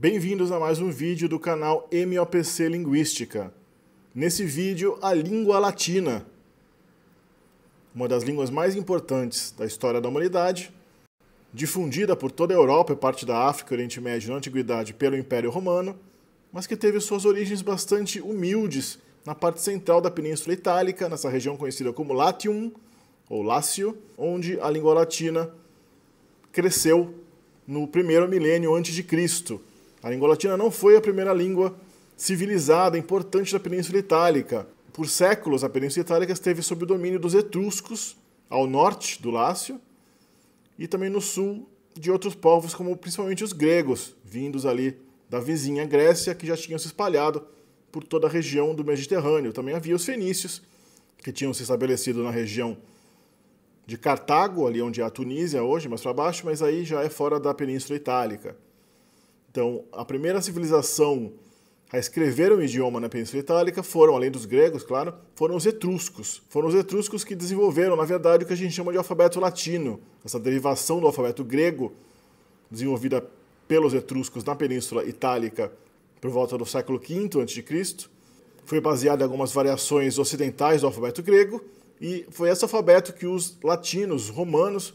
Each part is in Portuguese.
Bem-vindos a mais um vídeo do canal MOPC Linguística. Nesse vídeo, a língua latina, uma das línguas mais importantes da história da humanidade, difundida por toda a Europa e parte da África e Oriente Médio na Antiguidade pelo Império Romano, mas que teve suas origens bastante humildes na parte central da Península Itálica, nessa região conhecida como Latium, ou Lácio, onde a língua latina cresceu no primeiro milênio antes de Cristo. A língua latina não foi a primeira língua civilizada importante da Península Itálica. Por séculos, a Península Itálica esteve sob o domínio dos etruscos, ao norte do Lácio, e também no sul de outros povos, como principalmente os gregos, vindos ali da vizinha Grécia, que já tinham se espalhado por toda a região do Mediterrâneo. Também havia os fenícios, que tinham se estabelecido na região de Cartago, ali onde é a Tunísia hoje, mais para baixo, mas aí já é fora da Península Itálica. Então, a primeira civilização a escrever um idioma na Península Itálica foram, além dos gregos, claro, foram os etruscos. Foram os etruscos que desenvolveram, na verdade, o que a gente chama de alfabeto latino, essa derivação do alfabeto grego, desenvolvida pelos etruscos na Península Itálica por volta do século V a.C., foi baseada em algumas variações ocidentais do alfabeto grego, e foi esse alfabeto que os latinos romanos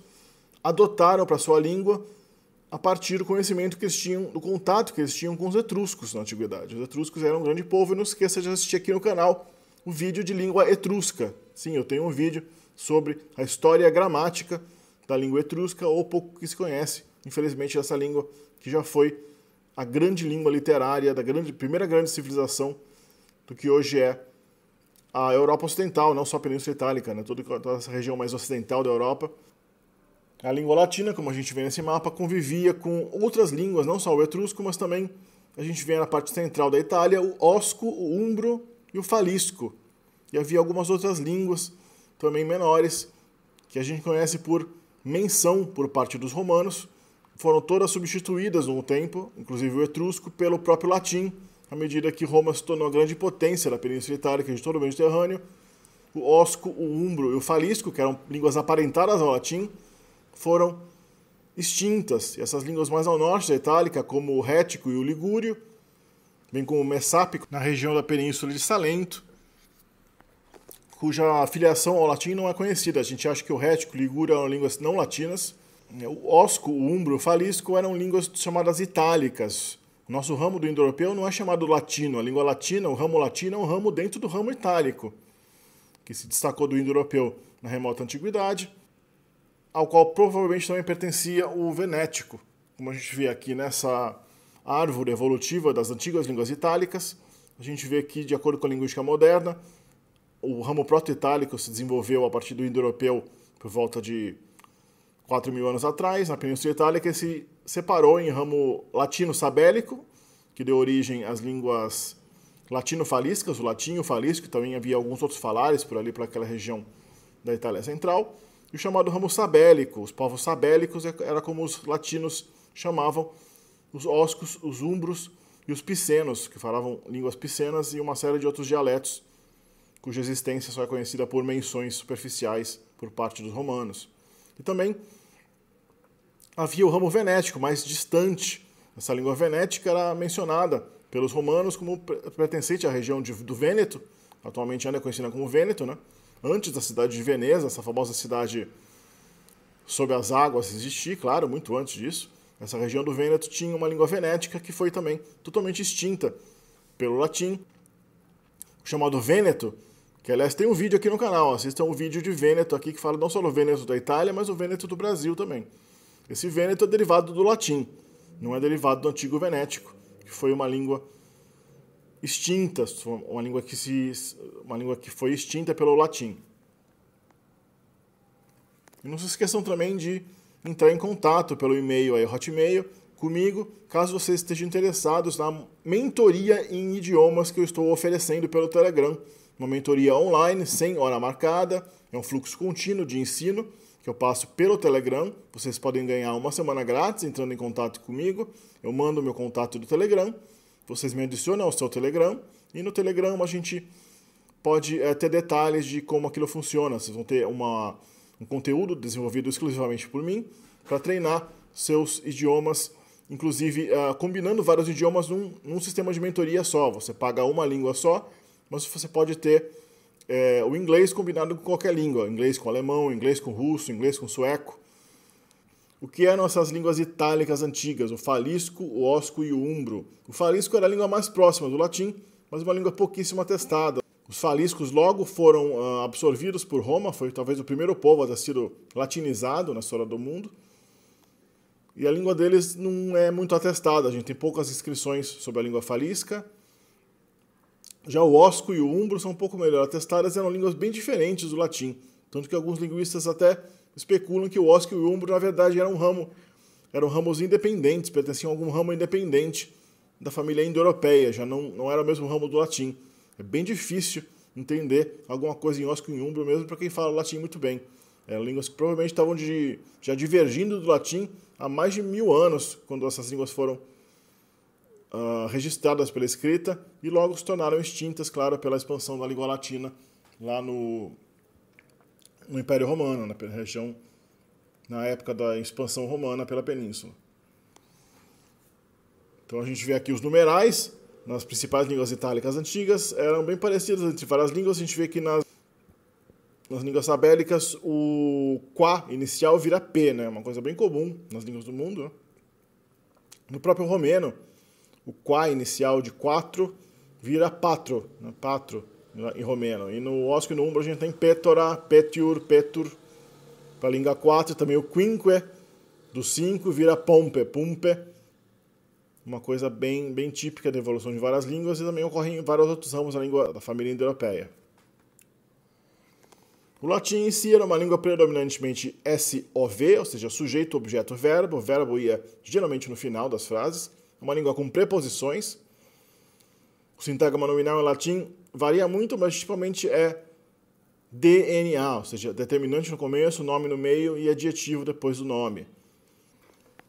adotaram para sua língua a partir do conhecimento que eles tinham, do contato que eles tinham com os etruscos na antiguidade. Os etruscos eram um grande povo, e não esqueça de assistir aqui no canal o vídeo de língua etrusca. Sim, eu tenho um vídeo sobre a história e a gramática da língua etrusca, ou pouco que se conhece, infelizmente, dessa língua que já foi a grande língua literária da primeira grande civilização do que hoje é a Europa Ocidental, não só a Península Itálica, né? Toda essa região mais ocidental da Europa. A língua latina, como a gente vê nesse mapa, convivia com outras línguas, não só o etrusco, mas também a gente vê na parte central da Itália o osco, o umbro e o falisco. E havia algumas outras línguas também menores, que a gente conhece por menção por parte dos romanos. Foram todas substituídas no tempo, inclusive o etrusco, pelo próprio latim, à medida que Roma se tornou a grande potência da Península Itálica de todo o Mediterrâneo. O osco, o umbro e o falisco, que eram línguas aparentadas ao latim, foram extintas. E essas línguas mais ao norte da Itálica, como o rético e o ligúrio, bem como o messápico, na região da Península de Salento, cuja filiação ao latim não é conhecida. A gente acha que o rético e o ligúrio eram línguas não latinas. O osco, o umbro e o falisco eram línguas chamadas itálicas. O nosso ramo do indo-europeu não é chamado latino. A língua latina, o ramo latino, é um ramo dentro do ramo itálico, que se destacou do indo-europeu na remota antiguidade, ao qual provavelmente também pertencia o venético, como a gente vê aqui nessa árvore evolutiva das antigas línguas itálicas. A gente vê aqui, de acordo com a linguística moderna, o ramo proto-itálico se desenvolveu a partir do indo-europeu por volta de 4.000 anos atrás, na Península Itálica, e se separou em ramo latino-sabélico, que deu origem às línguas latino-faliscas, o latim e o falisco, também havia alguns outros falares por ali, para aquela região da Itália Central. E o chamado ramo sabélico, os povos sabélicos, era como os latinos chamavam os oscos, os umbros e os picenos, que falavam línguas picenas, e uma série de outros dialetos, cuja existência só é conhecida por menções superficiais por parte dos romanos. E também havia o ramo venético, mais distante. Essa língua venética era mencionada pelos romanos como pertencente à região do Vêneto, atualmente ainda é conhecida como Vêneto, né? Antes da cidade de Veneza, essa famosa cidade sob as águas existir, claro, muito antes disso. Essa região do Vêneto tinha uma língua venética que foi também totalmente extinta pelo latim, chamado Vêneto, que aliás tem um vídeo aqui no canal, assistam o vídeo de Vêneto aqui, que fala não só do Vêneto da Itália, mas o Vêneto do Brasil também. Esse Vêneto é derivado do latim, não é derivado do antigo venético, que foi uma língua extinta, uma língua que foi extinta pelo latim. E não se esqueçam também de entrar em contato pelo e-mail aí, Hotmail, comigo, caso vocês estejam interessados na mentoria em idiomas que eu estou oferecendo pelo Telegram. Uma mentoria online, sem hora marcada, é um fluxo contínuo de ensino que eu passo pelo Telegram. Vocês podem ganhar uma semana grátis entrando em contato comigo. Eu mando o meu contato do Telegram, vocês me adicionam ao seu Telegram, e no Telegram a gente pode ter detalhes de como aquilo funciona. Vocês vão ter um conteúdo desenvolvido exclusivamente por mim para treinar seus idiomas inclusive combinando vários idiomas num sistema de mentoria só. Você paga uma língua só, mas você pode ter o inglês combinado com qualquer língua. Inglês com alemão, inglês com russo, inglês com sueco. O que eram essas línguas itálicas antigas? O falisco, o osco e o umbro. O falisco era a língua mais próxima do latim, mas uma língua pouquíssimo atestada. Os faliscos logo foram absorvidos por Roma, foi talvez o primeiro povo a ter sido latinizado na história do mundo. E a língua deles não é muito atestada, a gente tem poucas inscrições sobre a língua falisca. Já o osco e o umbro são um pouco melhor atestadas, eram línguas bem diferentes do latim. Tanto que alguns linguistas até especulam que o osco e o umbro, na verdade, eram ramos independentes, pertenciam a algum ramo independente da família indo-europeia, já não era o mesmo ramo do latim. É bem difícil entender alguma coisa em osco e em umbro, mesmo para quem fala latim muito bem. Eram línguas que provavelmente estavam já divergindo do latim há mais de 1000 anos, quando essas línguas foram registradas pela escrita, e logo se tornaram extintas, claro, pela expansão da língua latina lá no Império Romano, na região, na época da expansão romana pela península. Então a gente vê aqui os numerais nas principais línguas itálicas antigas, eram bem parecidas entre várias línguas. A gente vê que nas línguas sabélicas o qua inicial vira p, né? Uma coisa bem comum nas línguas do mundo, né? No próprio romeno, o qua inicial de 4 vira patro, né? Patro em romeno. E no osco e no umbro a gente tem petora, petiur, petur para a língua 4, também o quinque do 5 vira pompe, pumpe. Uma coisa bem típica da evolução de várias línguas, e também ocorre em vários outros ramos da língua da família indo-europeia. O latim em si era uma língua predominantemente SOV, ou seja, sujeito, objeto, verbo. O verbo ia geralmente no final das frases. É uma língua com preposições. O sintagma nominal em latim varia muito, mas tipicamente é DNA, ou seja, determinante no começo, nome no meio e adjetivo depois do nome.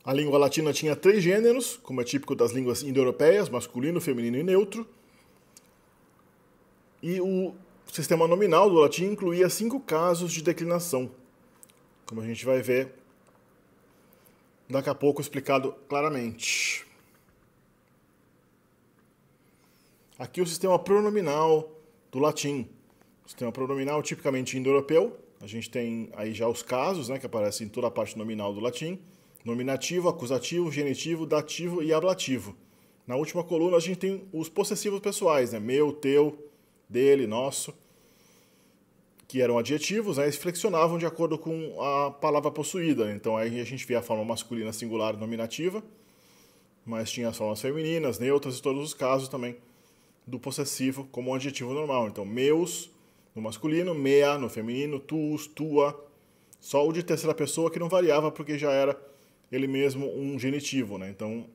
A língua latina tinha 3 gêneros, como é típico das línguas indo-europeias, masculino, feminino e neutro. E o sistema nominal do latim incluía 5 casos de declinação, como a gente vai ver daqui a pouco explicado claramente. Aqui o sistema pronominal do latim. O sistema pronominal tipicamente indo-europeu. A gente tem aí já os casos, né, que aparecem em toda a parte nominal do latim. Nominativo, acusativo, genitivo, dativo e ablativo. Na última coluna a gente tem os possessivos pessoais, né? Meu, teu, dele, nosso, que eram adjetivos, né? Eles flexionavam de acordo com a palavra possuída. Então aí a gente vê a forma masculina singular nominativa, mas tinha as formas femininas, neutras e todos os casos também do possessivo como um adjetivo normal. Então meus no masculino, mea no feminino, tuus, tua. Só o de terceira pessoa que não variava porque já era ele mesmo um genitivo, né? Então,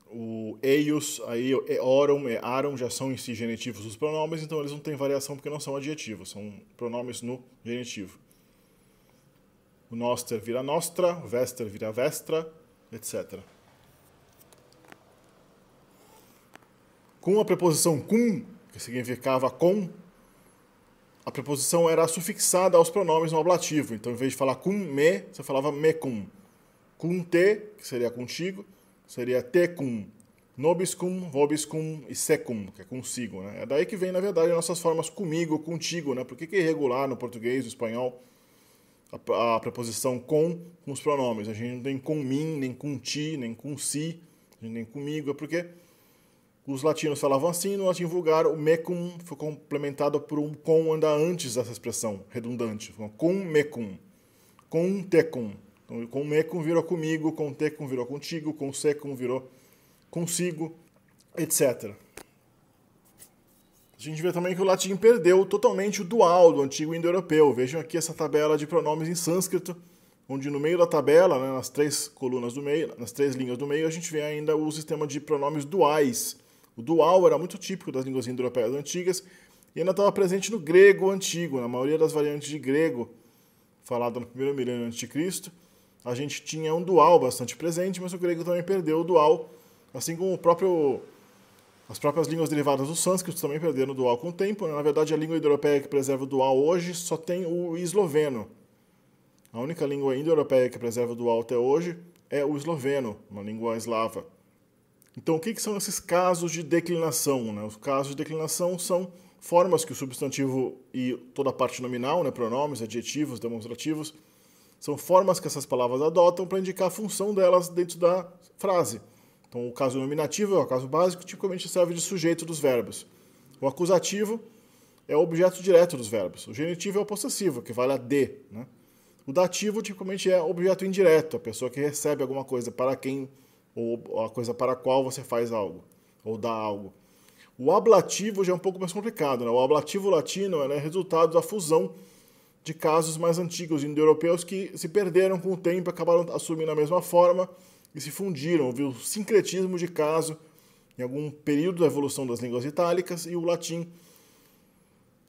o eios, aí, eorum, earum já são em si genitivos dos pronomes, então eles não têm variação porque não são adjetivos, são pronomes no genitivo. O noster vira nostra, o vester vira vestra, etc. Com a preposição cum, que significava com, a preposição era sufixada aos pronomes no ablativo. Então, em vez de falar cum me, você falava me cum. Cum te, que seria contigo, seria te cum, nobis cum, vobis cum e secum, que é consigo, né? É daí que vem, na verdade, as nossas formas comigo, contigo, né? Por que é irregular no português, no espanhol, a preposição com os pronomes? A gente não tem com mim, nem com ti, nem com si, nem comigo, é porque os latinos falavam assim, no latim vulgar o me cum foi complementado por um com anda antes dessa expressão redundante, com me cum, com te cum. Então, com me cum virou comigo, com te cum virou contigo, com se cum virou consigo, etc. A gente vê também que o latim perdeu totalmente o dual do antigo indo-europeu. Vejam aqui essa tabela de pronomes em sânscrito, onde no meio da tabela, né, nas 3 colunas do meio, nas 3 linhas do meio, a gente vê ainda o sistema de pronomes duais. O dual era muito típico das línguas indo-europeias antigas e ainda estava presente no grego antigo, na maioria das variantes de grego falado no primeiro milênio a.C. A gente tinha um dual bastante presente, mas o grego também perdeu o dual, assim como as próprias línguas derivadas do sânscrito também perderam o dual com o tempo. Na verdade, a língua indo-europeia que preserva o dual hoje só tem o esloveno. A única língua indo-europeia que preserva o dual até hoje é o esloveno, uma língua eslava. Então, o que são esses casos de declinação, né? Os casos de declinação são formas que o substantivo e toda a parte nominal, né, pronomes, adjetivos, demonstrativos, são formas que essas palavras adotam para indicar a função delas dentro da frase. Então, o caso nominativo é o caso básico, tipicamente serve de sujeito dos verbos. O acusativo é o objeto direto dos verbos. O genitivo é o possessivo, que vale a de, né? O dativo, tipicamente, é objeto indireto, a pessoa que recebe alguma coisa para quem, ou a coisa para a qual você faz algo, ou dá algo. O ablativo já é um pouco mais complicado, né? O ablativo latino é resultado da fusão de casos mais antigos indo-europeus que se perderam com o tempo, acabaram assumindo a mesma forma e se fundiram. Houve o sincretismo de caso em algum período da evolução das línguas itálicas, e o latim,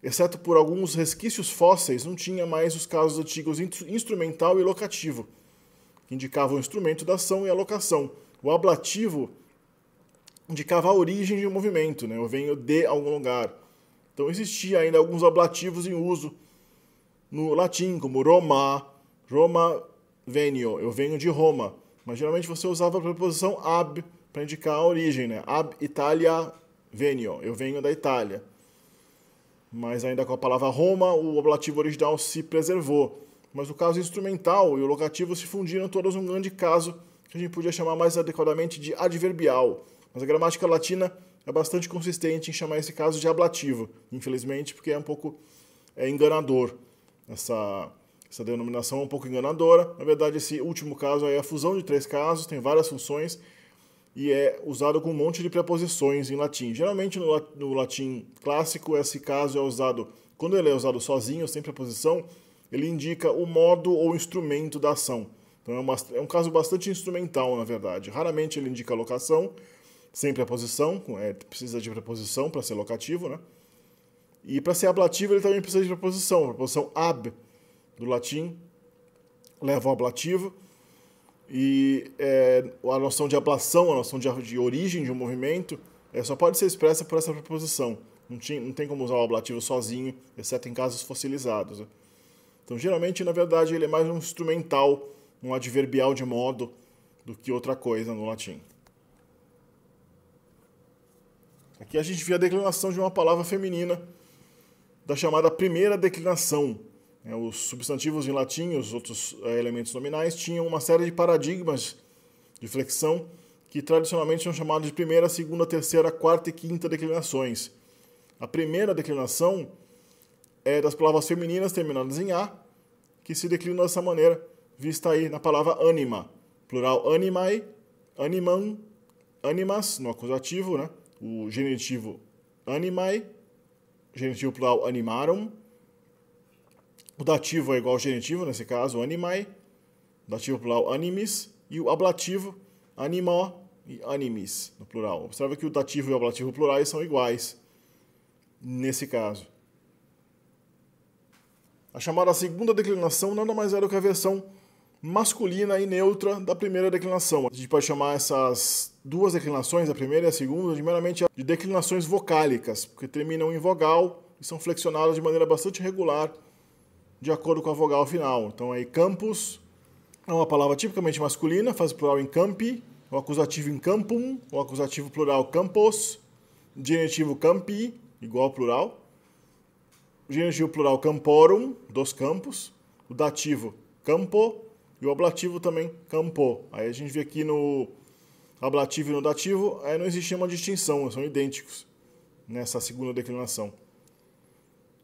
exceto por alguns resquícios fósseis, não tinha mais os casos antigos instrumental e locativo, que indicavam o instrumento da ação e a locação. O ablativo indicava a origem de um movimento, né? Eu venho de algum lugar. Então existia ainda alguns ablativos em uso no latim, como Roma, Roma venio, eu venho de Roma. Mas geralmente você usava a preposição ab para indicar a origem, né? Ab Italia venio, eu venho da Itália. Mas ainda com a palavra Roma, o ablativo original se preservou. Mas o caso instrumental e o locativo se fundiram todos num grande caso que a gente podia chamar mais adequadamente de adverbial. Mas a gramática latina é bastante consistente em chamar esse caso de ablativo, infelizmente, porque é um pouco enganador. Essa denominação é um pouco enganadora. Na verdade, esse último caso é a fusão de 3 casos, tem várias funções, e é usado com um monte de preposições em latim. Geralmente, no latim clássico, esse caso é usado, quando ele é usado sozinho, sem preposição, ele indica o modo ou instrumento da ação. Então, é um caso bastante instrumental, na verdade. Raramente ele indica a locação, sem preposição, precisa de preposição para ser locativo, né? E para ser ablativo ele também precisa de preposição. A preposição ab, do latim, leva ao ablativo. E a noção de ablação, a noção de origem de um movimento, só pode ser expressa por essa preposição. Não tem como usar o ablativo sozinho, exceto em casos fossilizados, né? Então, geralmente, na verdade, ele é mais um instrumental, um adverbial de modo, do que outra coisa no latim. Aqui a gente vê a declinação de uma palavra feminina, da chamada primeira declinação. Os substantivos em latim, os outros elementos nominais, tinham uma série de paradigmas de flexão que tradicionalmente são chamados de primeira, segunda, terceira, quarta e quinta declinações. A primeira declinação é das palavras femininas terminadas em A, que se declinam dessa maneira, vista aí na palavra anima. Plural animae, animam, animas, no acusativo, né? O genitivo animae, genitivo plural animarum. O dativo é igual ao genitivo, nesse caso, animae. Dativo plural animis. E o ablativo, animo e animis, no plural. Observe que o dativo e o ablativo plurais são iguais nesse caso. A chamada segunda declinação nada mais é do que a versão masculina e neutra da primeira declinação. A gente pode chamar essas duas declinações, a primeira e a segunda, meramente de declinações vocálicas, porque terminam em vogal e são flexionadas de maneira bastante regular, de acordo com a vogal final. Então aí campus é uma palavra tipicamente masculina, faz plural em campi, o acusativo em campum, o acusativo plural campos, genitivo campi, igual ao plural, o genitivo plural camporum, dos campos, o dativo campo e o ablativo também campo. Aí a gente vê aqui no ablativo e no dativo, aí não existe uma distinção, são idênticos nessa segunda declinação.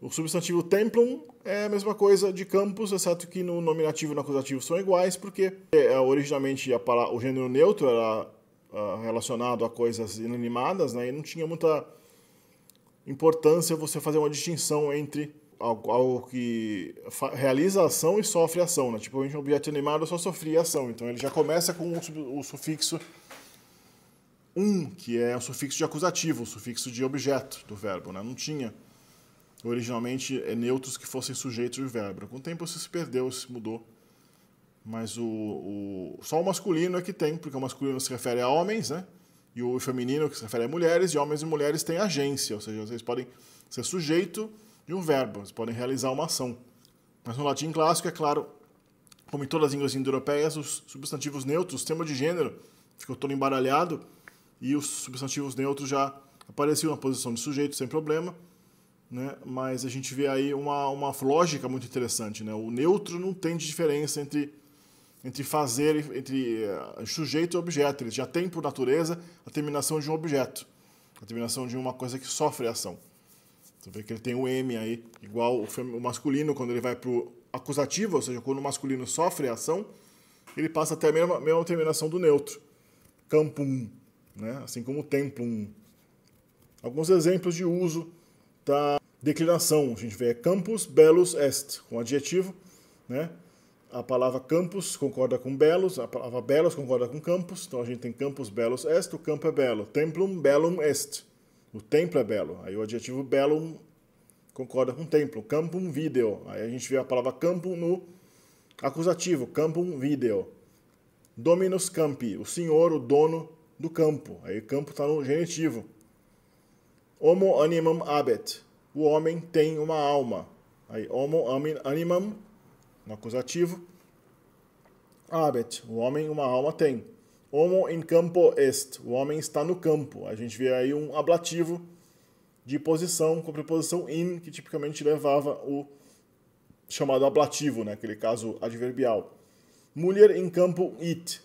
O substantivo templum é a mesma coisa de campus, exceto que no nominativo e no acusativo são iguais, porque originalmente o gênero neutro era relacionado a coisas inanimadas, né, e não tinha muita importância você fazer uma distinção entre algo que realiza a ação e sofre a ação, né? Tipo, um objeto animado só sofria ação, então ele já começa com o sufixo que é o sufixo de acusativo, o sufixo de objeto do verbo, né? Não tinha originalmente neutros que fossem sujeitos do verbo. Com o tempo isso se perdeu, isso mudou. Mas só o masculino é que tem, porque o masculino se refere a homens, né? E o feminino que se refere a mulheres, e homens e mulheres têm agência, ou seja, vocês podem ser sujeito de um verbo, vocês podem realizar uma ação. Mas no latim clássico, é claro, como em todas as línguas indo-europeias, os substantivos neutros, o sistema de gênero ficou todo embaralhado e os substantivos neutros já apareciam na posição de sujeito sem problema, né? Mas a gente vê aí uma lógica muito interessante, né? O neutro não tem diferença entre fazer, entre sujeito e objeto. Ele já tem, por natureza, a terminação de um objeto, a terminação de uma coisa que sofre ação. Você vê que ele tem o M aí, igual o masculino, quando ele vai para o acusativo, ou seja, quando o masculino sofre a ação, ele passa até a mesma terminação do neutro. Campum, né? Assim como templum. Alguns exemplos de uso da declinação. A gente vê campus bellus est, com adjetivo, né? A palavra campus concorda com belos, a palavra belos concorda com campus, então a gente tem campus bellus est, o campo é belo. Templum bellum est, o templo é belo. Aí o adjetivo bellum concorda com templo. Campum video, aí a gente vê a palavra campum no acusativo, campum video. Dominus campi, o senhor, o dono do campo. Aí o campo está no genitivo. Homo animam habet, o homem tem uma alma. Aí homo animam, no acusativo. Habet, o homem uma alma tem. Homo in campo est, o homem está no campo. A gente vê aí um ablativo de posição com a preposição in, que tipicamente levava o chamado ablativo, né? Aquele caso adverbial. Mulher in campo it.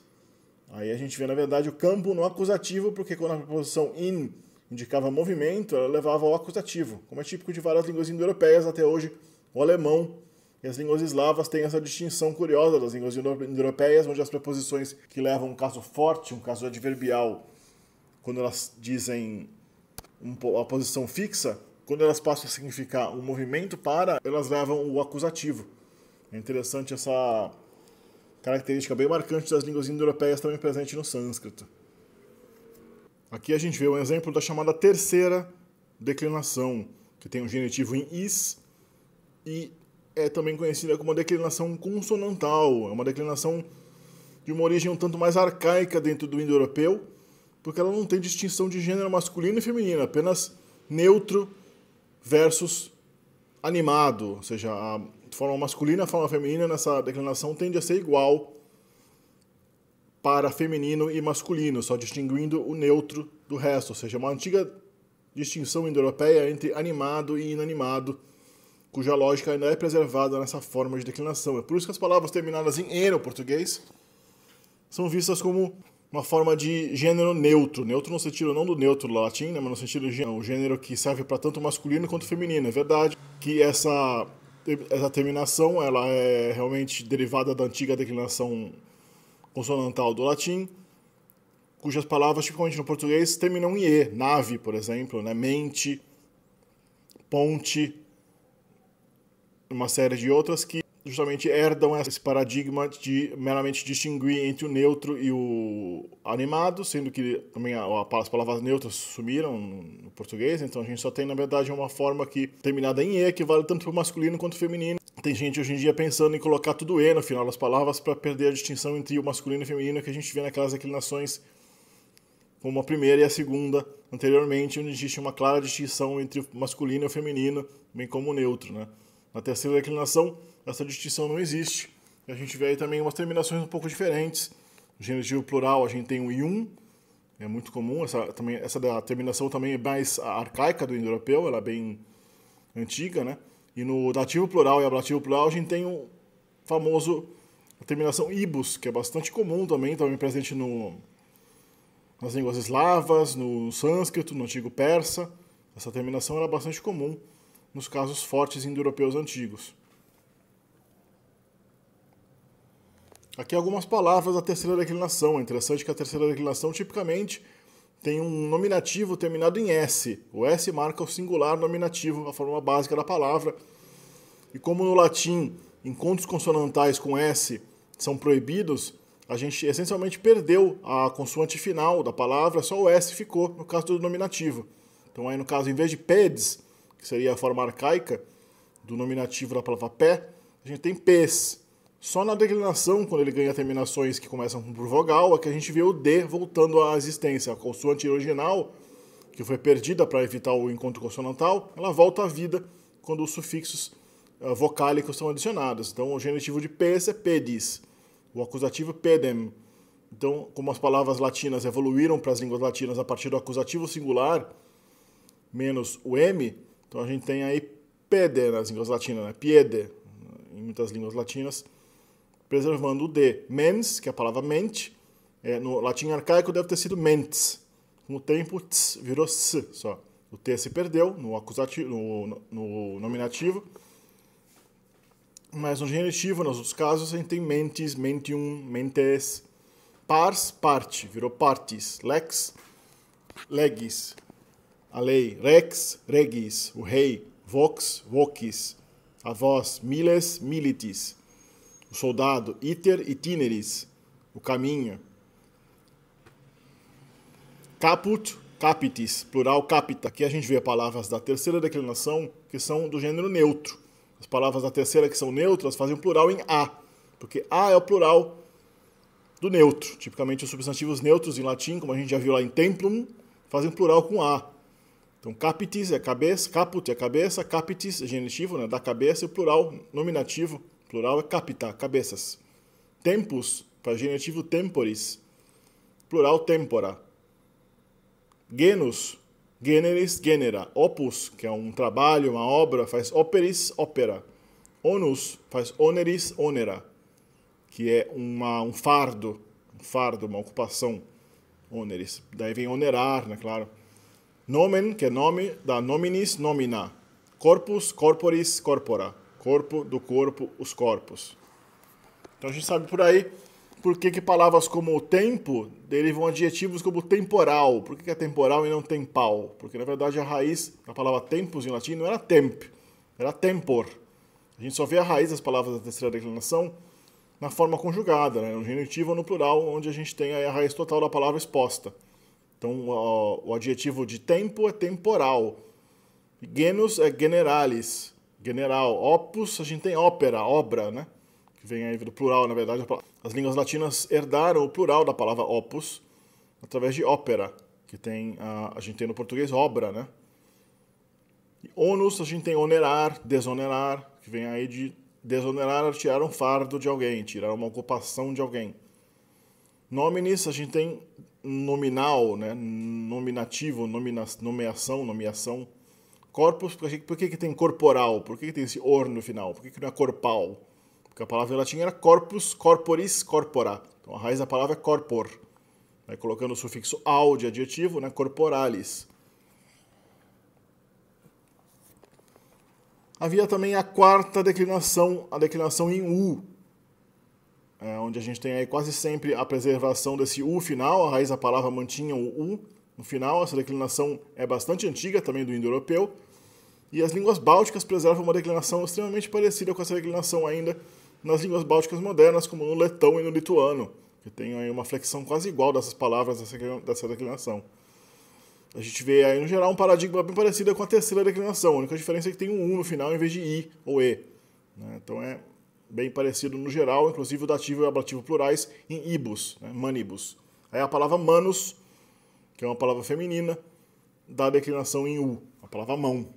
Aí a gente vê, na verdade, o campo no acusativo, porque quando a preposição in indicava movimento, ela levava ao acusativo, como é típico de várias línguas indo-europeias até hoje. O alemão e as línguas eslavas têm essa distinção curiosa das línguas indo-europeias, onde as preposições que levam um caso forte, um caso adverbial, quando elas dizem a posição fixa, quando elas passam a significar um movimento para, elas levam o acusativo. É interessante essa característica bem marcante das línguas indo-europeias também presente no sânscrito. Aqui a gente vê um exemplo da chamada terceira declinação, que tem o genitivo em is e é também conhecida como uma declinação consonantal. É uma declinação de uma origem um tanto mais arcaica dentro do indo-europeu, porque ela não tem distinção de gênero masculino e feminino, apenas neutro versus animado, ou seja, a forma masculina e a forma feminina nessa declinação tende a ser igual para feminino e masculino, só distinguindo o neutro do resto, ou seja, uma antiga distinção indo-europeia entre animado e inanimado, cuja lógica ainda é preservada nessa forma de declinação. É por isso que as palavras terminadas em "e" no português são vistas como uma forma de gênero neutro. Neutro no sentido não do neutro do latim, né, mas no sentido de o gênero que serve para tanto masculino quanto feminino. É verdade que essa terminação ela é realmente derivada da antiga declinação consonantal do latim, cujas palavras, tipicamente no português, terminam em "e". Nave, por exemplo, né? Mente, ponte, uma série de outras que justamente herdam esse paradigma de meramente distinguir entre o neutro e o animado, sendo que também as palavras neutras sumiram no português, então a gente só tem, na verdade, uma forma que terminada em "e", que vale tanto para o masculino quanto o feminino. Tem gente hoje em dia pensando em colocar tudo "e" no final das palavras para perder a distinção entre o masculino e o feminino que a gente vê naquelas declinações como a primeira e a segunda anteriormente, onde existe uma clara distinção entre o masculino e o feminino, bem como o neutro, né? Na terceira declinação, essa distinção não existe. E a gente vê aí também umas terminações um pouco diferentes. No genitivo plural, a gente tem o "ium", é muito comum. Essa da terminação também é mais arcaica do indo-europeu, ela é bem antiga, né? E no dativo plural e ablativo plural, a gente tem o famoso a terminação "ibus", que é bastante comum também presente nas línguas eslavas, no sânscrito, no antigo persa. Essa terminação era bastante comum nos casos fortes indo-europeus antigos. Aqui algumas palavras da terceira declinação. É interessante que a terceira declinação tipicamente tem um nominativo terminado em "s". O "s" marca o singular nominativo, a forma básica da palavra. E como no latim encontros consonantais com "s" são proibidos, a gente essencialmente perdeu a consoante final da palavra, só o "s" ficou no caso do nominativo. Então aí no caso, em vez de "peds", que seria a forma arcaica do nominativo da palavra pé, a gente tem "pes". Só na declinação, quando ele ganha terminações que começam por vogal, é que a gente vê o "d" voltando à existência. A consoante original, que foi perdida para evitar o encontro consonantal, ela volta à vida quando os sufixos vocálicos são adicionados. Então, o genitivo de pes é pedis, o acusativo pedem. Então, como as palavras latinas evoluíram para as línguas latinas a partir do acusativo singular, menos o M, então a gente tem aí pede nas línguas latinas, né? Piede, em muitas línguas latinas, preservando o D. Mens, que é a palavra mente, no latim arcaico deve ter sido mentes. Com o tempo, tss virou s só. O T se perdeu no acusativo, no nominativo, mas no genitivo, nos outros casos, a gente tem mentis, mentium, mentes. Pars, parte, virou partis. Lex, legis. A lei. Rex, regis. O rei. Vox, vocis. A voz. Miles, militis. O soldado. Iter, itineris. O caminho. Caput, capitis. Plural, capita. Aqui a gente vê palavras da terceira declinação que são do gênero neutro. As palavras da terceira que são neutras fazem o plural em A, porque A é o plural do neutro. Tipicamente os substantivos neutros em latim, como a gente já viu lá em templum, fazem plural com A. Então capitis é cabeça, caput é cabeça, capitis é genitivo, né, da cabeça, e o plural nominativo, plural é capita, cabeças. Tempus, para genitivo temporis, plural tempora. Genus, generis, genera. Opus, que é um trabalho, uma obra, faz operis, ópera. Onus, faz oneris, onera, que é um fardo, uma ocupação. Oneris. Daí vem onerar, né, claro. Nomen, que é nome, da nominis, nomina. Corpus, corporis, corpora. Corpo do corpo, os corpos. Então a gente sabe por aí por que palavras como tempo derivam adjetivos como temporal. Por que é temporal e não tempal? Porque, na verdade, a raiz da palavra tempus em latim não era temp, era tempor. A gente só vê a raiz das palavras da terceira declinação na forma conjugada, né? No genitivo ou no plural, onde a gente tem a raiz total da palavra exposta. Então, o adjetivo de tempo é temporal. Genus é generalis, general. Opus, a gente tem ópera, obra, né? Que vem aí do plural, na verdade. As línguas latinas herdaram o plural da palavra opus através de ópera, que tem a gente tem no português obra, né? E onus, a gente tem onerar, desonerar, que vem aí de desonerar, tirar um fardo de alguém, tirar uma ocupação de alguém. Nominis, a gente tem nominal, né? Nominativo, nomeação. Corpus, por que tem corporal? Por que tem esse or no final? Por que não é corpal? Porque a palavra em latim era corpus, corporis, corpora. Então a raiz da palavra é corpor. Vai colocando o sufixo al de adjetivo, né? Corporalis. Havia também a quarta declinação, a declinação em U, onde a gente tem aí quase sempre a preservação desse U final, a raiz da palavra mantinha o U no final. Essa declinação é bastante antiga, também do indo-europeu, e as línguas bálticas preservam uma declinação extremamente parecida com essa declinação ainda nas línguas bálticas modernas, como no letão e no lituano, que tem aí uma flexão quase igual dessas palavras dessa declinação. A gente vê aí, no geral, um paradigma bem parecido com a terceira declinação. A única diferença é que tem um U no final em vez de I ou E, né? Então é bem parecido no geral, inclusive o dativo e o ablativo plurais em ibus, né? Manibus. Aí a palavra manus, que é uma palavra feminina, dá a declinação em U, a palavra mão.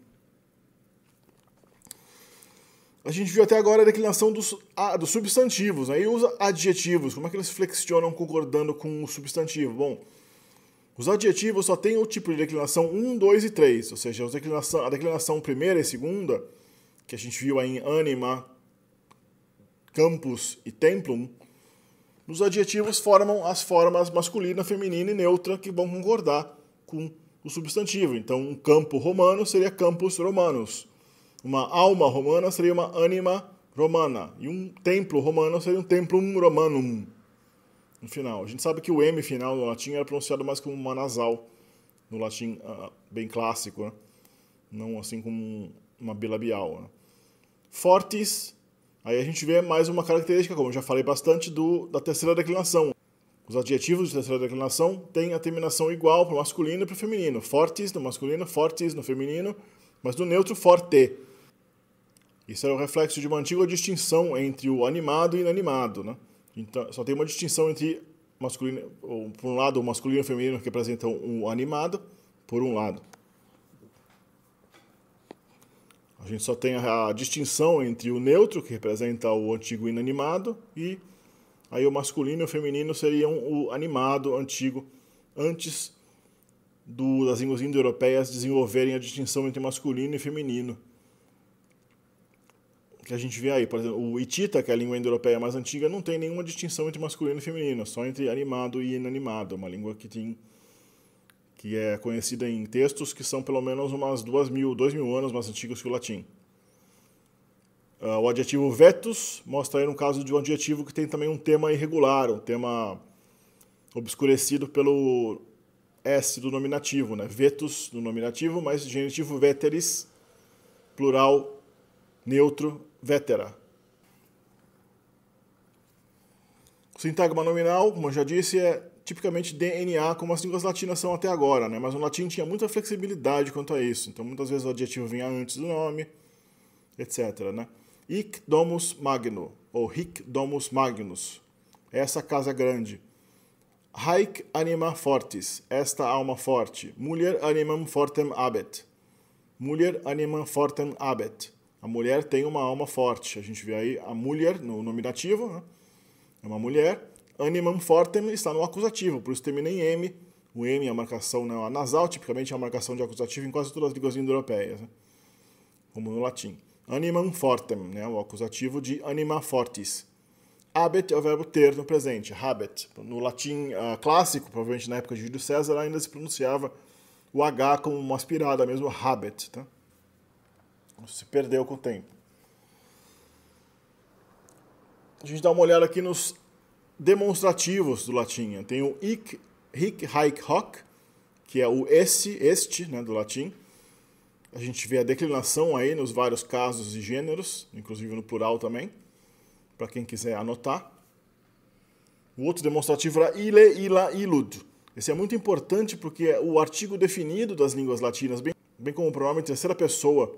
A gente viu até agora a declinação dos substantivos, aí usa adjetivos. Como é que eles flexionam concordando com o substantivo? Bom, os adjetivos só têm o tipo de declinação 1, 2 e 3, ou seja, a declinação primeira e segunda, que a gente viu aí em anima, campus e templum, os adjetivos formam as formas masculina, feminina e neutra que vão concordar com o substantivo. Então, um campo romano seria campus romanus. Uma alma romana seria uma anima romana. E um templo romano seria um templum romanum. No final. A gente sabe que o M final no latim era pronunciado mais como uma nasal, no latim bem clássico, né? Não assim como uma bilabial. Né? Fortis, aí a gente vê mais uma característica, como eu já falei bastante, da terceira declinação. Os adjetivos de terceira declinação têm a terminação igual para o masculino e para o feminino. Fortis no masculino, fortis no feminino, mas no neutro, forte. Isso é o reflexo de uma antiga distinção entre o animado e inanimado, né? Então, só tem uma distinção entre masculino, por um lado, o masculino e o feminino que representam o animado, por um lado. A A gente só tem a distinção entre o neutro, que representa o antigo inanimado, e aí o masculino e o feminino seriam o animado antigo, antes das línguas indo-europeias desenvolverem a distinção entre masculino e feminino. Que a gente vê aí, por exemplo, o hitita, que é a língua indo-europeia mais antiga, não tem nenhuma distinção entre masculino e feminino, só entre animado e inanimado. É uma língua que é conhecida em textos que são pelo menos umas 2.000 anos mais antigos que o latim. O adjetivo vetus mostra aí um caso de um adjetivo que tem também um tema irregular, um tema obscurecido pelo S do nominativo, né? Vetus no nominativo, mas genitivo veteris, plural, neutro, vetera. O sintagma nominal, como eu já disse, é tipicamente DNA, como as línguas latinas são até agora, né? Mas o latim tinha muita flexibilidade quanto a isso. Então, muitas vezes o adjetivo vinha antes do nome, etc. Né? Hic domus magno, ou hic domus magnus, essa casa grande. Haec anima fortis, esta alma forte. Mulier animam fortem habet. Mulier animam fortem habet. A mulher tem uma alma forte. A gente vê aí a mulher no nominativo, né? É uma mulher. Animam fortem está no acusativo, por isso termina em M. O M é a marcação nasal, tipicamente é a marcação de acusativo em quase todas as línguas indo-europeias, né? Como no latim. Animam fortem, né? O acusativo de anima fortis. Habet é o verbo ter no presente, habet. No latim clássico, provavelmente na época de Júlio César, ainda se pronunciava o H como uma aspirada mesmo, habet. Tá? Se perdeu com o tempo. A gente dá uma olhada aqui nos demonstrativos do latim. Tem o hic, haec, hoc, que é o este, né, do latim. A gente vê a declinação aí nos vários casos e gêneros, inclusive no plural também, para quem quiser anotar. O outro demonstrativo era ile, ila, ilud. Esse é muito importante porque o artigo definido das línguas latinas, bem como o pronome de terceira pessoa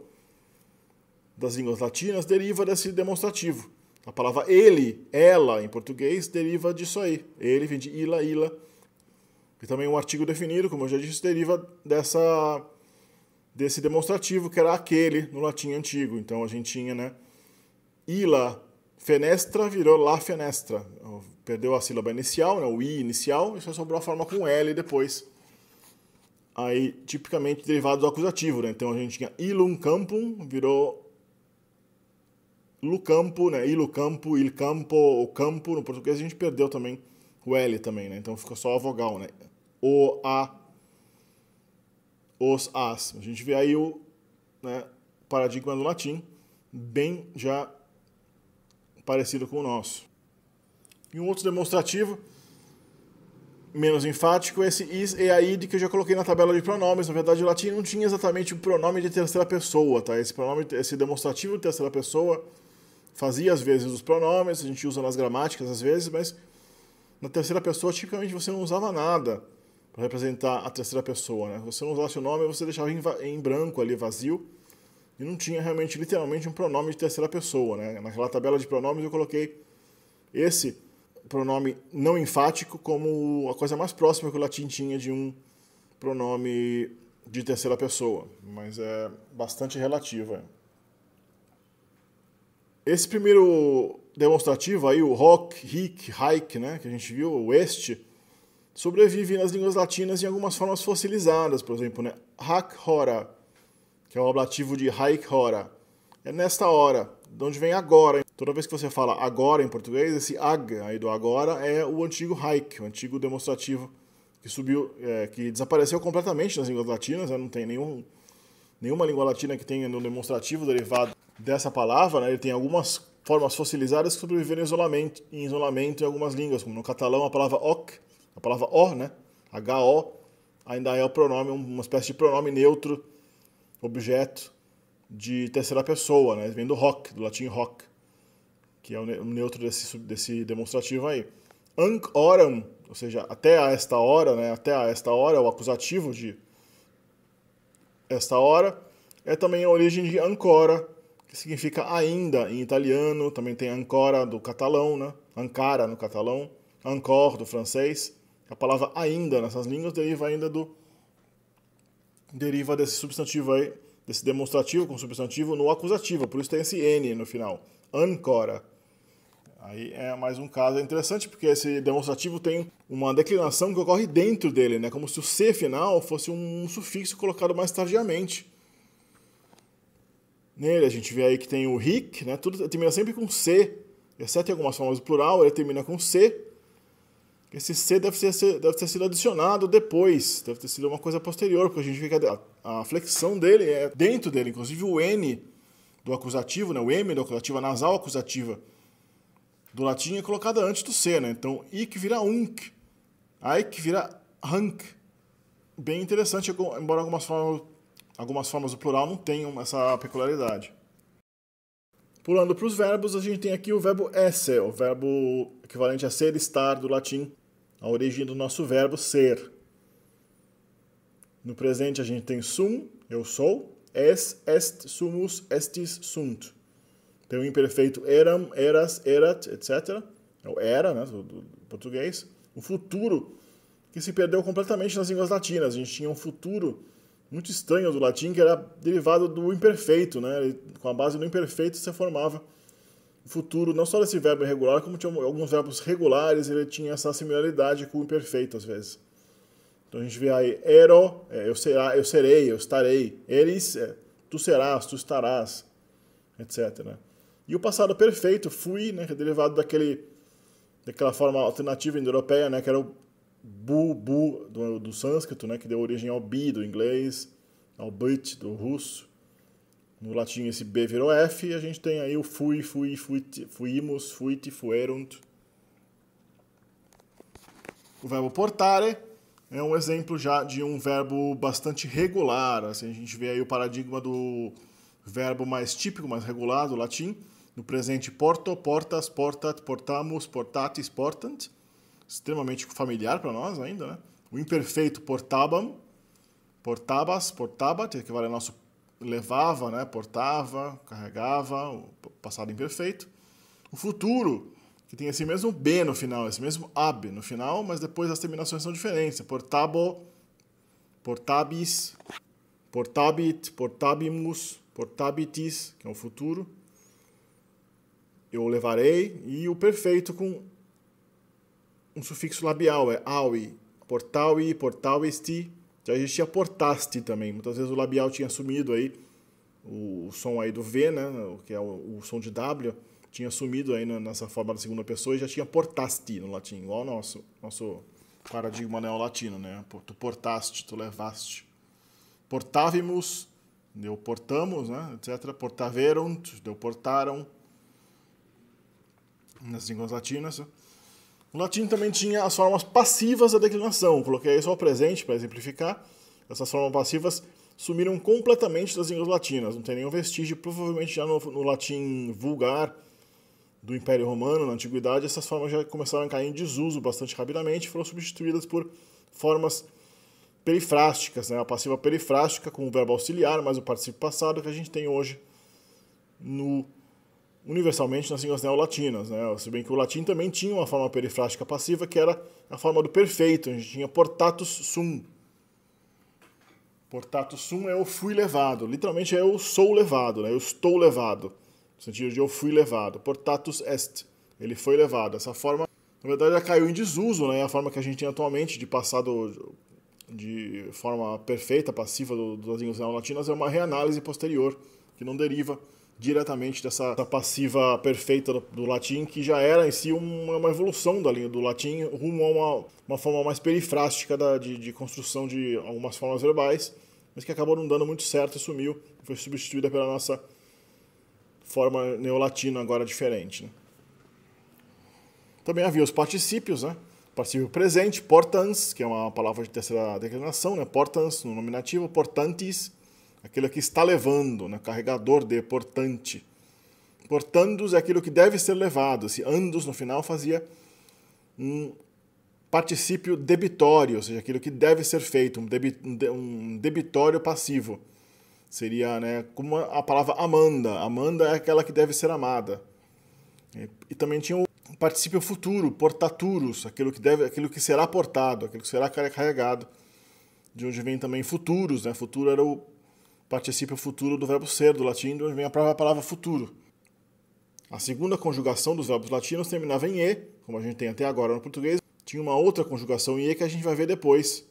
das línguas latinas, deriva desse demonstrativo. A palavra ele, ela, em português, deriva disso aí. Ele vem de ila, ila. E também um artigo definido, como eu já disse, deriva desse demonstrativo, que era aquele no latim antigo. Então a gente tinha, né, ila fenestra virou la fenestra. Perdeu a sílaba inicial, né, o i inicial, e só sobrou a forma com L depois. Aí, tipicamente derivado do acusativo, né? Então a gente tinha ilum campum, virou lucampo, né? Ilucampo, il campo, o campo. No português a gente perdeu também o L também, né? Então ficou só a vogal, né? O, a, os, as. A gente vê aí o, né, paradigma do latim, bem já parecido com o nosso. E um outro demonstrativo, menos enfático, esse is e a id, que eu já coloquei na tabela de pronomes. Na verdade, o latim não tinha exatamente o pronome de terceira pessoa, tá? Esse demonstrativo de terceira pessoa fazia, às vezes, os pronomes, a gente usa nas gramáticas, às vezes, mas na terceira pessoa, tipicamente, você não usava nada para representar a terceira pessoa, né? Você não usasse o nome, você deixava em branco ali, vazio, e não tinha realmente, literalmente, um pronome de terceira pessoa, né? Naquela tabela de pronomes eu coloquei esse pronome não enfático como a coisa mais próxima que o latim tinha de um pronome de terceira pessoa, mas é bastante relativo. Esse primeiro demonstrativo aí, o hoc, hic, haec, né, que a gente viu, o este, sobrevive nas línguas latinas em algumas formas fossilizadas, por exemplo, né, hac hora, que é o ablativo de haec hora, é nesta hora, de onde vem agora. Toda vez que você fala agora em português, esse ag aí do agora é o antigo haec, o antigo demonstrativo que subiu, que desapareceu completamente nas línguas latinas, né? Não tem nenhuma língua latina que tenha no demonstrativo derivado dessa palavra, né? Ele tem algumas formas fossilizadas que sobreviveram em isolamento em algumas línguas, como no catalão a palavra hoc, a palavra o, né? H-O, ainda é o pronome, uma espécie de pronome neutro, objeto, de terceira pessoa, né? Vem do hoc, do latim hoc, que é o neutro desse demonstrativo aí. Anc horam, ou seja, até a esta hora, né? Até a esta hora, o acusativo de esta hora, é também a origem de ancora, que significa ainda em italiano, também tem ancora do catalão, né? Ankara no catalão, encore do francês. A palavra ainda nessas línguas deriva desse substantivo aí, desse demonstrativo com substantivo no acusativo, por isso tem esse N no final. Ancora. Aí é mais um caso interessante, porque esse demonstrativo tem uma declinação que ocorre dentro dele, né? Como se o C final fosse um sufixo colocado mais tardiamente. Nele a gente vê aí que tem o hic, né? Tudo termina sempre com C, exceto em algumas formas do plural, ele termina com C. Esse C deve ter sido adicionado depois, deve ter sido uma coisa posterior, porque a gente vê que a flexão dele é dentro dele, inclusive o N do acusativo, né? O M do acusativo, a nasal acusativa do latim é colocada antes do C, né? Então, ic vira unc, aic vira hanc. Bem interessante, embora algumas formas do plural não tenham essa peculiaridade. Pulando para os verbos, a gente tem aqui o verbo esse, o verbo equivalente a ser, estar, do latim, a origem do nosso verbo ser. No presente a gente tem sum, eu sou, es, est, sumus, estis, sunt. Tem o imperfeito eram, eras, erat, etc. É o era, né, do português. O futuro, que se perdeu completamente nas línguas latinas. A gente tinha um futuro muito estranho do latim, que era derivado do imperfeito, né? Com a base do imperfeito você formava o futuro, não só desse verbo irregular, como tinha alguns verbos regulares, ele tinha essa similaridade com o imperfeito, às vezes. Então a gente vê aí, ero, eu serei, eu estarei. Eres, tu serás, tu estarás, etc., né? E o passado perfeito, fui, né, que é derivado daquela forma alternativa indo-europeia, né, que era o bu do sânscrito, né, que deu origem ao bi do inglês, ao bit do russo. No latim esse B virou F, e a gente tem aí o fui, fuite, fuimos, fuite, fuerunt. O verbo portare é um exemplo já de um verbo bastante regular. Assim, a gente vê aí o paradigma do verbo mais típico, mais regular do latim. No presente, porto, portas, portat, portamus, portatis, portant. Extremamente familiar para nós ainda, né? O imperfeito, portabam, portabas, portabat, que equivale ao nosso levava, né? Portava, carregava, o passado imperfeito. O futuro, que tem esse mesmo B no final, esse mesmo ab no final, mas depois as terminações são diferentes. Portabo, portabis, portabit, portabimus, portabitis, que é o futuro. Eu levarei. E o perfeito com um sufixo labial, é aui, portaui, portauisti. Já existia portaste também. Muitas vezes o labial tinha sumido aí, o som aí do V, né, que é o som de W, tinha sumido aí nessa forma da segunda pessoa e já tinha portaste no latim, igual ao nosso paradigma neolatino, né? Tu portaste, tu levaste. Portavimus, deu portamos, né, etc. Portaverunt, deu portaram, nas línguas latinas. O latim também tinha as formas passivas da declinação. Coloquei aí só o presente para exemplificar. Essas formas passivas sumiram completamente das línguas latinas. Não tem nenhum vestígio. Provavelmente já no latim vulgar do Império Romano, na Antiguidade, essas formas já começaram a cair em desuso bastante rapidamente e foram substituídas por formas perifrásticas, né? A passiva perifrástica com o verbo auxiliar, mais o particípio passado que a gente tem hoje universalmente nas línguas neolatinas, né? Se bem que o latim também tinha uma forma perifrástica passiva, que era a forma do perfeito. A gente tinha portatus sum. Portatus sum é eu fui levado. Literalmente é eu sou levado, né? Eu estou levado. No sentido de eu fui levado. Portatus est. Ele foi levado. Essa forma, na verdade, já caiu em desuso, né? A forma que a gente tem atualmente de passado de forma perfeita, passiva das línguas neolatinas é uma reanálise posterior, que não deriva diretamente dessa passiva perfeita do latim, que já era em si uma evolução da linha do latim rumo a uma forma mais perifrástica de construção de algumas formas verbais, mas que acabou não dando muito certo e sumiu, foi substituída pela nossa forma neolatina, agora diferente, né? Também havia os particípios, né? Particípio presente, portans, que é uma palavra de terceira declinação, né? Portans no nominativo, portantis, aquilo que está levando, né? Carregador de, portante. Portandus é aquilo que deve ser levado. Esse andus no final fazia um particípio debitório, ou seja, aquilo que deve ser feito, um debitório passivo. Seria, né, como a palavra amanda. Amanda é aquela que deve ser amada. E também tinha o particípio futuro, portaturus, aquilo que será portado, aquilo que será carregado. De onde vem também futuros, né? Futuro era o particípio futuro do verbo ser, do latim, de onde vem a própria palavra futuro. A segunda conjugação dos verbos latinos terminava em E, como a gente tem até agora no português. Tinha uma outra conjugação em E que a gente vai ver depois.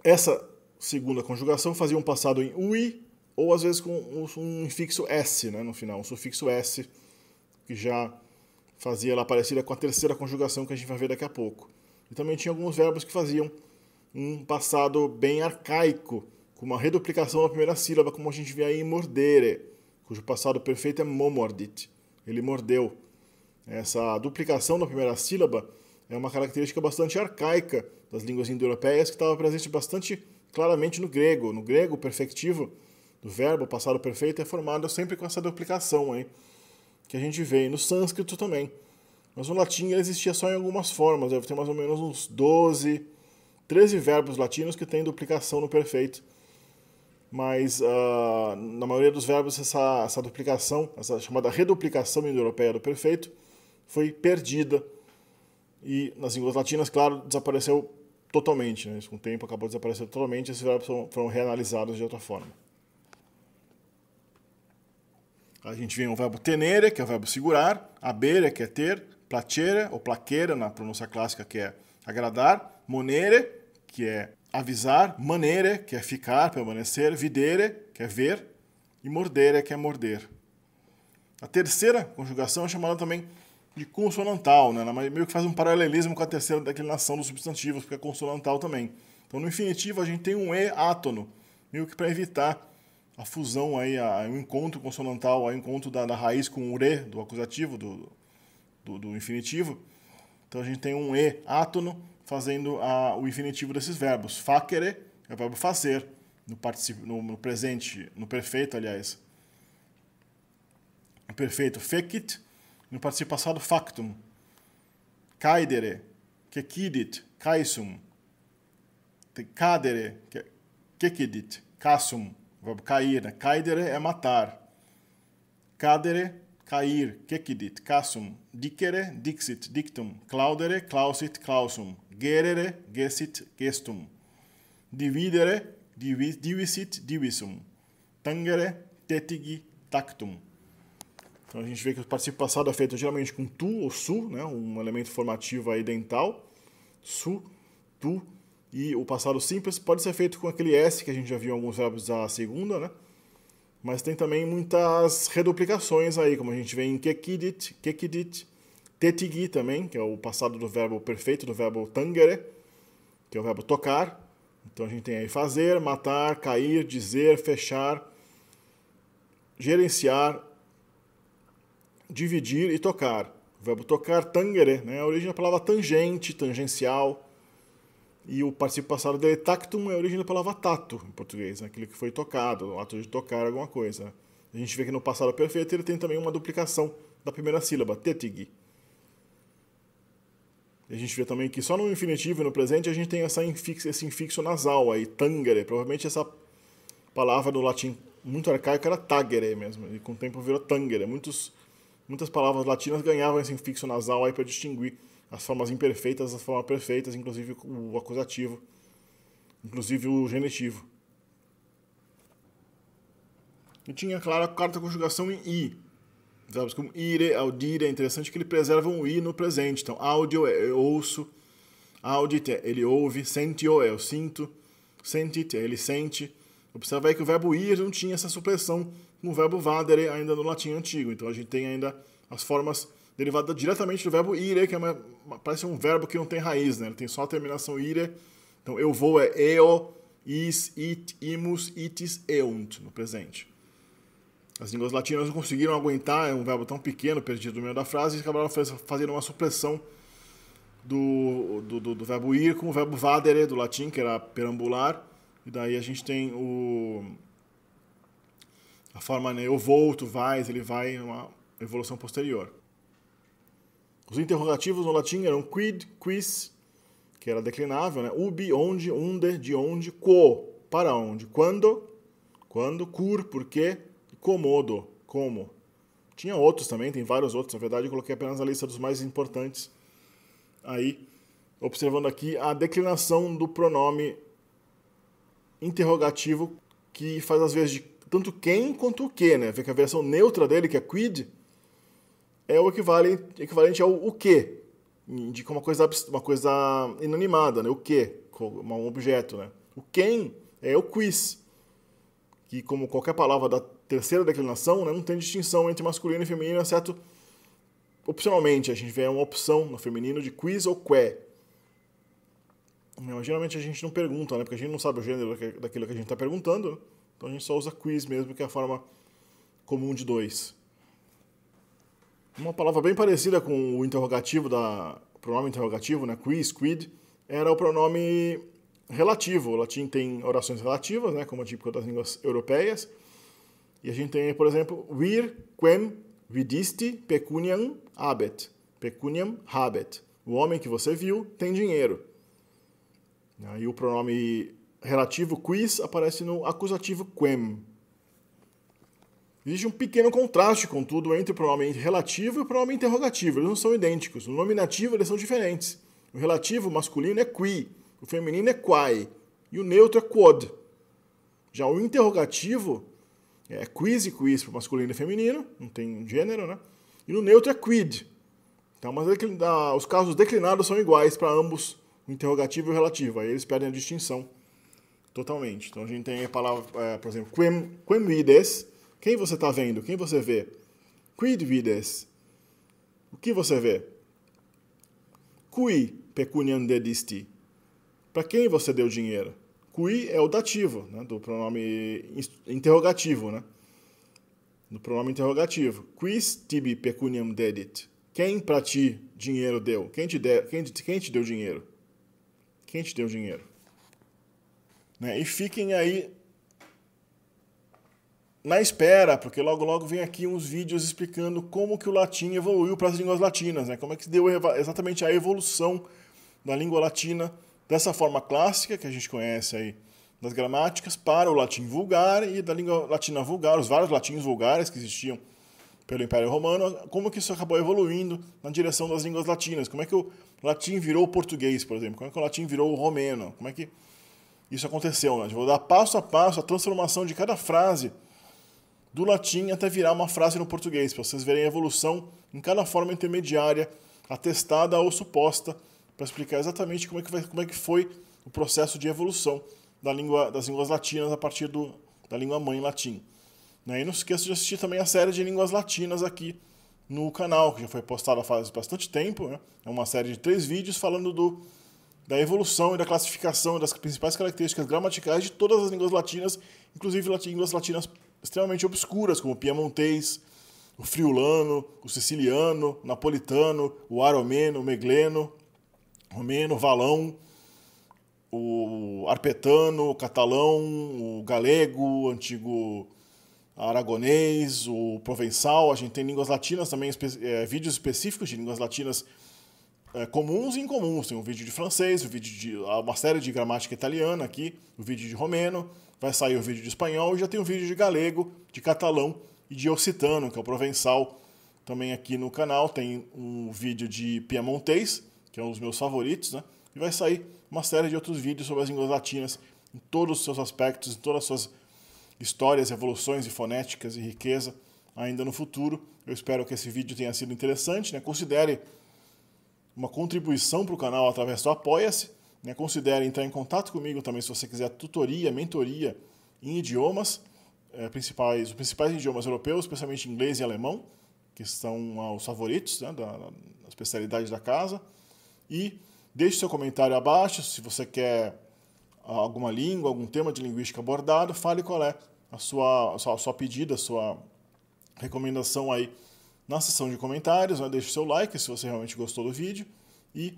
Essa segunda conjugação fazia um passado em UI, ou às vezes com um infixo S, né, no final, um sufixo S, que já fazia ela parecida com a terceira conjugação que a gente vai ver daqui a pouco. E também tinha alguns verbos que faziam um passado bem arcaico, com uma reduplicação na primeira sílaba, como a gente vê aí em mordere, cujo passado perfeito é momordit. Ele mordeu. Essa duplicação na primeira sílaba é uma característica bastante arcaica das línguas indo-europeias que estava presente bastante claramente no grego. No grego, o perfectivo do verbo, passado perfeito, é formado sempre com essa duplicação aí, que a gente vê. E no sânscrito também. Mas no latim ele existia só em algumas formas. Deve ter mais ou menos uns 12, 13 verbos latinos que têm duplicação no perfeito. Mas na maioria dos verbos essa duplicação, essa chamada reduplicação indo-europeia do perfeito, foi perdida. E nas línguas latinas, claro, desapareceu totalmente. Né? Com o tempo acabou desaparecendo totalmente, esses verbos foram reanalisados de outra forma. A gente vê o verbo tenere, que é o verbo segurar, habere, que é ter, placere, ou placere, na pronúncia clássica, que é agradar, monere, que é avisar, manere, que é ficar, permanecer, videre, que é ver, e mordere, que é morder. A terceira conjugação é chamada também de consonantal, né? Ela meio que faz um paralelismo com a terceira declinação dos substantivos, porque é consonantal também. Então, no infinitivo, a gente tem um E átono, meio que para evitar a fusão, aí, o encontro consonantal, o encontro da raiz com o re, do acusativo, do infinitivo. Então, a gente tem um E átono fazendo o infinitivo desses verbos. Facere é o verbo fazer, no presente, no perfeito, aliás. No perfeito, fecit. No participio passado, factum. Caedere, cecidit, caesum. Cadere, cecidit, casum. O verbo cair, né? Caedere é matar. Cadere, cair, cecidit, casum. Dicere, dixit, dictum. Claudere, clausit, clausum. Gerere, gesit, gestum. Dividere, divisit, divisum. Tangere, tetigi, tactum. Então a gente vê que o participio passado é feito geralmente com tu ou su, né? Um elemento formativo aí dental. Su, tu. E o passado simples pode ser feito com aquele S que a gente já viu em alguns verbos da segunda, né? Mas tem também muitas reduplicações aí, como a gente vê em cecidit, cecidit, tetigi também, que é o passado do verbo perfeito, do verbo tangere, que é o verbo tocar. Então a gente tem aí fazer, matar, cair, dizer, fechar, gerenciar, dividir e tocar. O verbo tocar, tangere, né? A origem da palavra tangente, tangencial. E o participio passado dele, tactum, é a origem da palavra tato, em português, né? Aquilo que foi tocado, o ato de tocar alguma coisa. A gente vê que no passado perfeito ele tem também uma duplicação da primeira sílaba, tetigi. A gente vê também que só no infinitivo e no presente a gente tem esse infixo nasal aí, tangere. Provavelmente essa palavra do latim muito arcaico era tagere mesmo, e com o tempo virou tangere. Muitas palavras latinas ganhavam esse infixo nasal aí para distinguir as formas imperfeitas das formas perfeitas, inclusive o acusativo, inclusive o genitivo. E tinha, claro, a quarta conjugação em I. Verbos como ire, audire, é interessante que ele preserva um I no presente. Então, audio é eu ouço, audit é ele ouve, sentio é eu sinto, sentit é ele sente. Observa aí que o verbo ir não tinha essa supressão com o verbo vadere ainda no latim antigo. Então a gente tem ainda as formas derivadas diretamente do verbo ire, que parece um verbo que não tem raiz, né? Ele tem só a terminação ire. Então eu vou é eo, is, it, imus, itis, eunt no presente. As línguas latinas não conseguiram aguentar, é um verbo tão pequeno, perdido no meio da frase, e acabaram fazendo uma supressão do verbo ir com o verbo vadere do latim, que era perambular. E daí a gente tem a forma, né, eu vou, tu vais, ele vai, uma evolução posterior. Os interrogativos no latim eram quid, quis, que era declinável, né? Ubi, onde, unde, de onde, quo, para onde, quando, cur, por quê, e comodo, como. Tinha outros também, tem vários outros, na verdade eu coloquei apenas a lista dos mais importantes. Aí, observando aqui a declinação do pronome interrogativo, que faz às vezes tanto quem quanto o que, né? Vê que a versão neutra dele, que é quid, é o equivalente ao o que, indica uma coisa inanimada, né? O que, um objeto, né? O quem é o quis, que como qualquer palavra da terceira declinação, né, não tem distinção entre masculino e feminino, exceto opcionalmente, a gente vê uma opção no feminino de quis ou que. Geralmente a gente não pergunta, né, porque a gente não sabe o gênero daquilo que a gente está perguntando, né? Então a gente só usa quiz mesmo, que é a forma comum de dois. Uma palavra bem parecida com o interrogativo, o pronome interrogativo, né, quiz, quid, era o pronome relativo. O latim tem orações relativas, né, como é típico das línguas europeias. E a gente tem, por exemplo, vir, quem, vidisti, pecuniam, habet. Pecuniam, habet. O homem que você viu tem dinheiro. Aí o pronome relativo, quis, aparece no acusativo quem. Existe um pequeno contraste, contudo, entre o pronome relativo e o pronome interrogativo. Eles não são idênticos. No nominativo, eles são diferentes. O relativo masculino é qui, o feminino é quai, e o neutro é quod. Já o interrogativo é quis e quis para masculino e feminino, não tem gênero, né? E no neutro é quid. Então, mas os casos declinados são iguais para ambos, o interrogativo e o relativo. Aí eles perdem a distinção totalmente. Então a gente tem a palavra, por exemplo, quem vides, quem você está vendo, quem você vê. Quid vides, o que você vê. Cui pecuniam dedisti, para quem você deu dinheiro. Cui é o dativo, né, do pronome interrogativo, né? Do pronome interrogativo. Quis tibi pecuniam dedit. Quem para ti dinheiro deu? Quem te deu dinheiro? Quem te deu dinheiro? Né? E fiquem aí na espera, porque logo logo vem aqui uns vídeos explicando como que o latim evoluiu para as línguas latinas, né? Como é que deu exatamente a evolução da língua latina dessa forma clássica que a gente conhece aí das gramáticas para o latim vulgar e da língua latina vulgar, os vários latins vulgares que existiam pelo Império Romano, como que isso acabou evoluindo na direção das línguas latinas, como é que o latim virou o português, por exemplo, como é que o latim virou o romeno, como é que isso aconteceu, né? Eu vou dar passo a passo a transformação de cada frase do latim até virar uma frase no português, para vocês verem a evolução em cada forma intermediária, atestada ou suposta, para explicar exatamente como é que foi o processo de evolução das línguas latinas a partir da língua mãe latim. E não se esqueça de assistir também a série de línguas latinas aqui no canal, que já foi postada faz bastante tempo, né? É uma série de 3 vídeos falando da evolução e da classificação das principais características gramaticais de todas as línguas latinas, inclusive línguas latinas extremamente obscuras, como o piemontês, o friulano, o siciliano, o napolitano, o aromeno, o megleno, romeno, valão, o arpetano, o catalão, o galego, o antigo aragonês, o provençal. A gente tem línguas latinas também, vídeos específicos de línguas latinas comuns e incomuns. Tem um vídeo de francês, uma série de gramática italiana aqui, o vídeo de romeno, vai sair o vídeo de espanhol e já tem um vídeo de galego, de catalão e de occitano, que é o provençal. Também aqui no canal tem um vídeo de piemontês, que é um dos meus favoritos, né? E vai sair uma série de outros vídeos sobre as línguas latinas, em todos os seus aspectos, em todas as suas histórias, evoluções e fonéticas e riqueza, ainda no futuro. Eu espero que esse vídeo tenha sido interessante, né? Considere uma contribuição para o canal através do Apoia-se, né? Considere entrar em contato comigo também se você quiser tutoria, mentoria em idiomas, os principais idiomas europeus, especialmente inglês e alemão, que são os favoritos, né, da especialidade da casa. E deixe seu comentário abaixo se você quer alguma língua, algum tema de linguística abordado, fale qual é a sua pedida, a sua recomendação aí na seção de comentários, né? Deixe seu like se você realmente gostou do vídeo e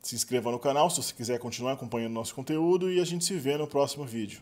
se inscreva no canal se você quiser continuar acompanhando nosso conteúdo e a gente se vê no próximo vídeo.